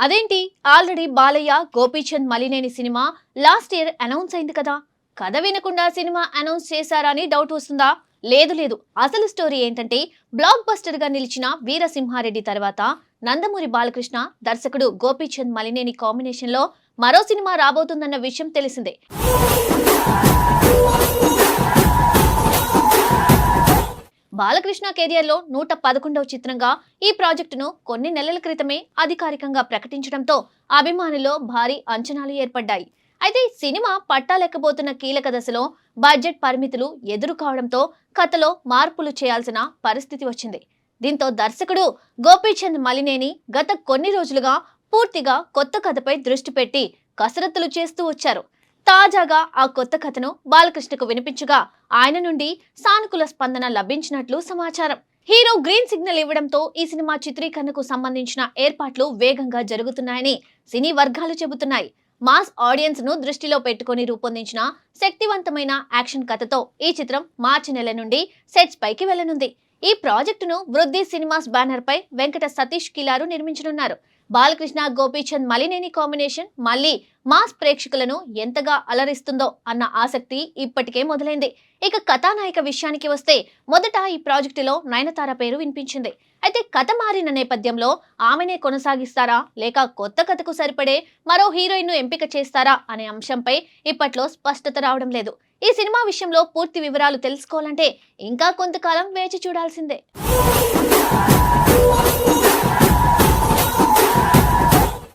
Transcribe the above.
అదేంటి already Balayya Gopichand Malineni cinema last year announce అయింది కదా. కథ వినకుండా సినిమా అనౌన్స్ చేశారా అని డౌట్ వస్తుందా? లేదు, అసలు స్టోరీ ఏంటంటే బ్లాక్ బస్టర్ గా నిలిచిన వీరసింహారెడ్డి తర్వాత నందమూరి బాలకృష్ణ దర్శకుడు గోపీచంద్ మలినేని కాంబినేషన్ లో మరో సినిమా రాబోతుందన్న విషయం తెలిసిందే. బాలకృష్ణ కెరియర్ లో 111వ చిత్రంగా ఈ ప్రాజెక్టును కొన్ని నెలల క్రితమే అధికారికంగా ప్రకటించడంతో అభిమానుల్లో భారీ అంచనాలు ఏర్పడ్డాయి. అయితే సినిమా పట్టాలెక్కబోతున్న కీలక దశలో బడ్జెట్ పరిమితులు ఎదురు కావడంతో కథలో మార్పులు చేయాల్సిన పరిస్థితి వచ్చింది. దీంతో దర్శకుడు గోపీచంద్ మలినేని గత కొన్ని రోజులుగా పూర్తిగా కొత్త కథపై దృష్టి పెట్టి కసరత్తులు చేస్తూ వచ్చారు. తాజాగా ఆ కొత్త కథను బాలకృష్ణకు వినిపించగా ఆయన నుండి సానుకూల స్పందన లభించినట్లు సమాచారం. హీరో గ్రీన్ సిగ్నల్ ఇవ్వడంతో ఈ సినిమా చిత్రీకరణకు సంబంధించిన ఏర్పాట్లు వేగంగా జరుగుతున్నాయని సినీ వర్గాలు చెబుతున్నాయి. మాస్ ఆడియన్స్ ను దృష్టిలో పెట్టుకుని రూపొందించిన శక్తివంతమైన యాక్షన్ కథతో ఈ చిత్రం మార్చి నెల నుండి సెట్స్ పైకి వెళ్లనుంది. ఈ ప్రాజెక్టును వృద్ధి సినిమాస్ బ్యానర్ పై వెంకట సతీష్ కిలారు నిర్మించనున్నారు. బాలకృష్ణ గోపీచంద్ మలినేని కాంబినేషన్ మళ్ళీ మాస్ ప్రేక్షకులను ఎంతగా అలరిస్తుందో అన్న ఆసక్తి ఇప్పటికే మొదలైంది. ఇక కథానాయిక విషయానికి వస్తే మొదట ఈ ప్రాజెక్టులో నయనతార పేరు వినిపించింది. అయితే కథ మారిన నేపథ్యంలో ఆమెనే కొనసాగిస్తారా లేక కొత్త కథకు సరిపడే మరో హీరోయిన్ ను ఎంపిక చేస్తారా అనే అంశంపై ఇప్పట్లో స్పష్టత రావడం లేదు. ఈ సినిమా విషయంలో పూర్తి వివరాలు తెలుసుకోవాలంటే ఇంకా కొంతకాలం వేచి చూడాల్సిందే.